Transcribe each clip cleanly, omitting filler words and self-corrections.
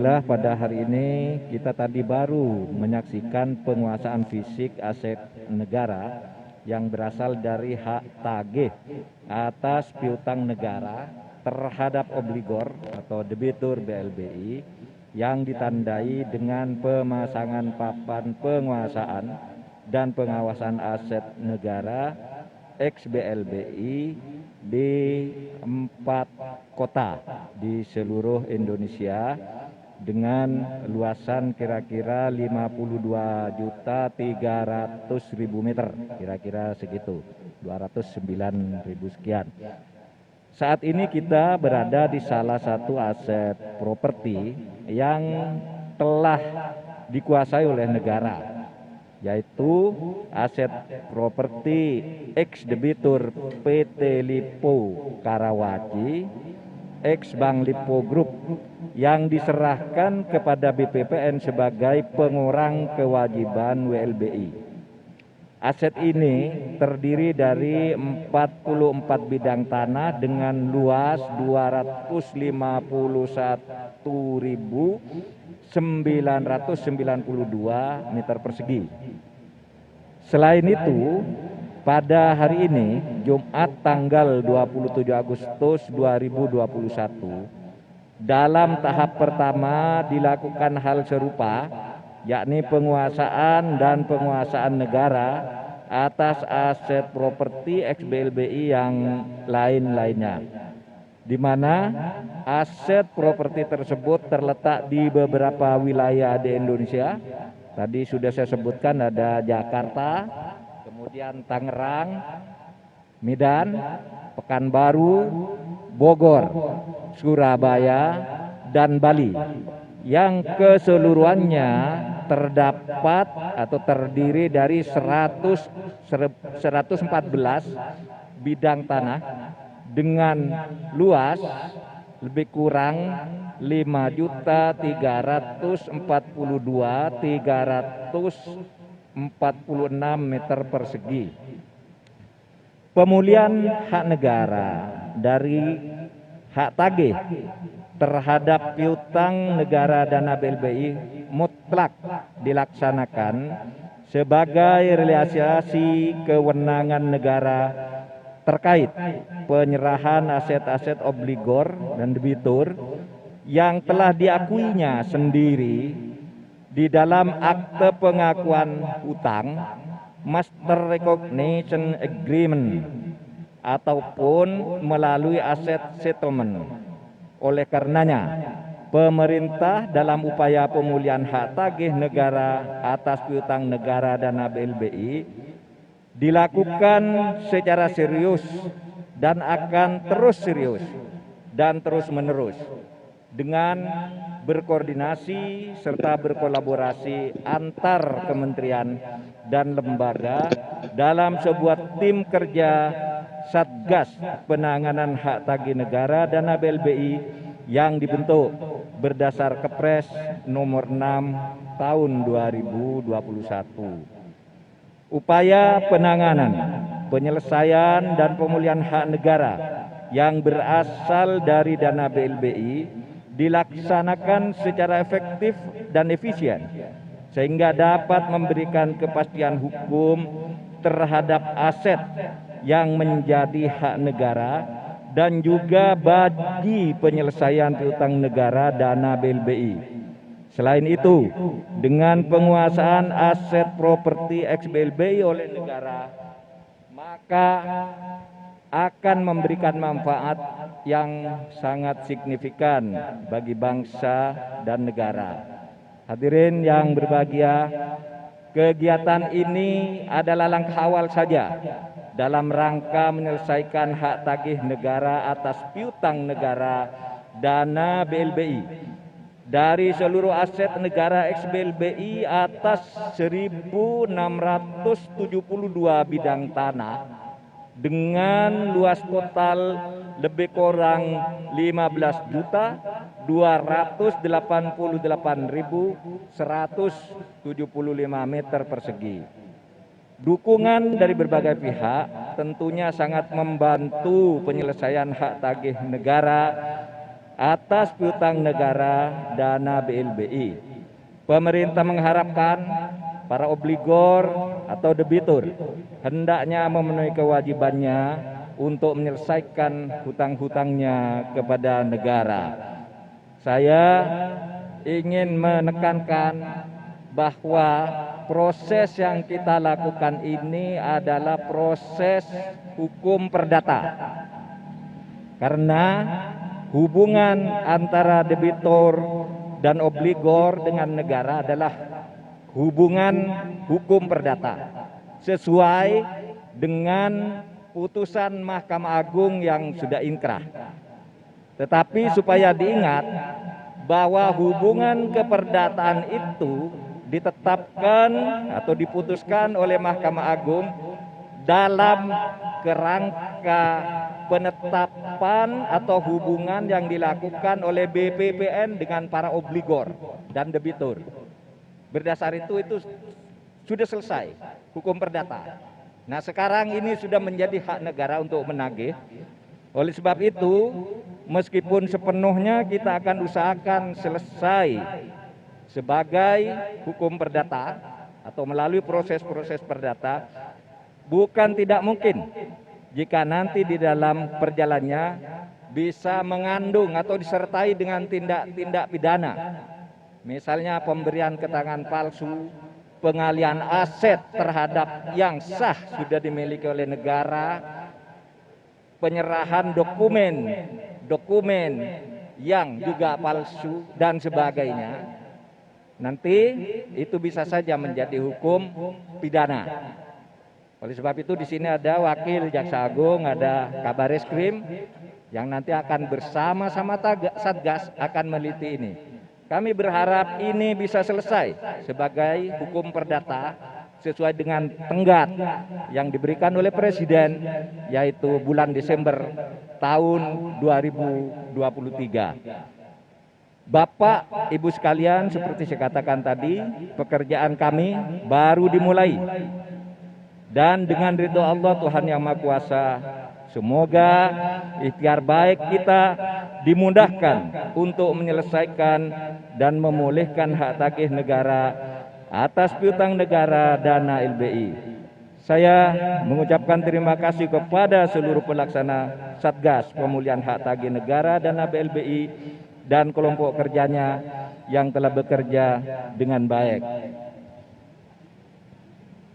Pada hari ini kita tadi baru menyaksikan penguasaan fisik aset negara yang berasal dari hak tagih atas piutang negara terhadap obligor atau debitur BLBI yang ditandai dengan pemasangan papan penguasaan dan pengawasan aset negara ex-BLBI di 4 kota di seluruh Indonesia dengan luasan kira-kira 52.300.000 meter, kira-kira segitu, 209.000 sekian. Saat ini kita berada di salah satu aset properti yang telah dikuasai oleh negara, yaitu aset properti ex-debitur PT Lipo Karawaci, ex-Bank Lipo Group, yang diserahkan kepada BPPN sebagai pengurang kewajiban WLBI. Aset ini terdiri dari 44 bidang tanah dengan luas 251.992 meter persegi. Selain itu, pada hari ini, Jumat tanggal 27 Agustus 2021, dalam tahap pertama dilakukan hal serupa, yakni penguasaan dan penguasaan negara atas aset properti ex-BLBI yang lain-lainnya, di mana aset properti tersebut terletak di beberapa wilayah di Indonesia. Tadi sudah saya sebutkan, ada Jakarta, kemudian Tangerang, Medan, Pekanbaru, Bogor, Surabaya, dan Bali, yang keseluruhannya terdapat atau terdiri dari 114 bidang tanah dengan luas lebih kurang 5.342.346 meter persegi. Pemulihan hak negara dari hak tagih terhadap piutang negara dana BLBI mutlak dilaksanakan sebagai realisasi kewenangan negara terkait penyerahan aset-aset obligor dan debitur yang telah diakuinya sendiri di dalam akte pengakuan utang, Master Recognition Agreement, ataupun melalui aset settlement. Oleh karenanya, pemerintah dalam upaya pemulihan hak tagih negara atas piutang negara dana BLBI dilakukan secara serius dan akan terus serius dan terus menerus dengan berkoordinasi serta berkolaborasi antar kementerian dan lembaga dalam sebuah tim kerja Satgas Penanganan Hak Tagih Negara Dana BLBI yang dibentuk berdasar Kepres nomor 6 tahun 2021. Upaya penanganan, penyelesaian dan pemulihan hak negara yang berasal dari dana BLBI dilaksanakan secara efektif dan efisien sehingga dapat memberikan kepastian hukum terhadap aset yang menjadi hak negara dan juga bagi penyelesaian piutang negara dana BLBI. Selain itu, dengan penguasaan aset properti ex-BLBI oleh negara, maka akan memberikan manfaat yang sangat signifikan bagi bangsa dan negara. Hadirin yang berbahagia, kegiatan ini adalah langkah awal saja dalam rangka menyelesaikan hak tagih negara atas piutang negara dana BLBI dari seluruh aset negara ex-BLBI atas 1.672 bidang tanah dengan luas total lebih kurang 15.288.175 meter persegi. Dukungan dari berbagai pihak tentunya sangat membantu penyelesaian hak tagih negara atas piutang negara dana BLBI. Pemerintah mengharapkan para obligor atau debitur hendaknya memenuhi kewajibannya untuk menyelesaikan hutang-hutangnya kepada negara. Saya ingin menekankan bahwa proses yang kita lakukan ini adalah proses hukum perdata. Karena hubungan antara debitur dan obligor dengan negara adalah hubungan hukum perdata sesuai dengan putusan Mahkamah Agung yang sudah inkrah. Tetapi supaya diingat bahwa hubungan keperdataan itu ditetapkan atau diputuskan oleh Mahkamah Agung dalam kerangka penetapan atau hubungan yang dilakukan oleh BPPN dengan para obligor dan debitur. Berdasar itu sudah selesai hukum perdata. Nah, sekarang ini sudah menjadi hak negara untuk menagih. Oleh sebab itu, meskipun sepenuhnya kita akan usahakan selesai sebagai hukum perdata atau melalui proses-proses perdata, bukan tidak mungkin jika nanti di dalam perjalanannya bisa mengandung atau disertai dengan tindak-tindak pidana. Misalnya pemberian keterangan palsu, pengalihan aset terhadap yang sah sudah dimiliki oleh negara, penyerahan dokumen yang juga palsu dan sebagainya. Nanti itu bisa saja menjadi hukum pidana. Oleh sebab itu di sini ada wakil Jaksa Agung, ada Kabar Eskrim yang nanti akan bersama-sama Satgas akan meliti ini. Kami berharap ini bisa selesai sebagai hukum perdata sesuai dengan tenggat yang diberikan oleh Presiden, yaitu bulan Desember tahun 2023. Bapak, Ibu sekalian, seperti saya katakan tadi, pekerjaan kami baru dimulai. Dan dengan ridho Allah Tuhan Yang Maha Kuasa, semoga ikhtiar baik kita dimudahkan untuk menyelesaikan dan memulihkan hak tagih negara atas piutang negara dana LBI. Saya mengucapkan terima kasih kepada seluruh pelaksana Satgas Pemulihan Hak Tagih Negara dana BLBI dan kelompok kerjanya yang telah bekerja dengan baik.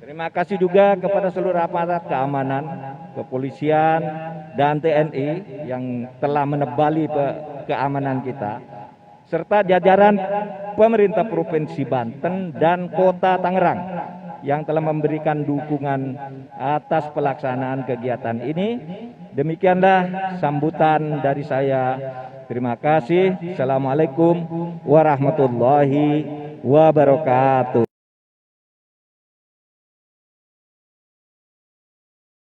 Terima kasih juga kepada seluruh aparat keamanan, kepolisian, dan TNI yang telah menebali keamanan kita, serta jajaran pemerintah Provinsi Banten dan Kota Tangerang yang telah memberikan dukungan atas pelaksanaan kegiatan ini. Demikianlah sambutan dari saya. Terima kasih. Assalamualaikum warahmatullahi wabarakatuh.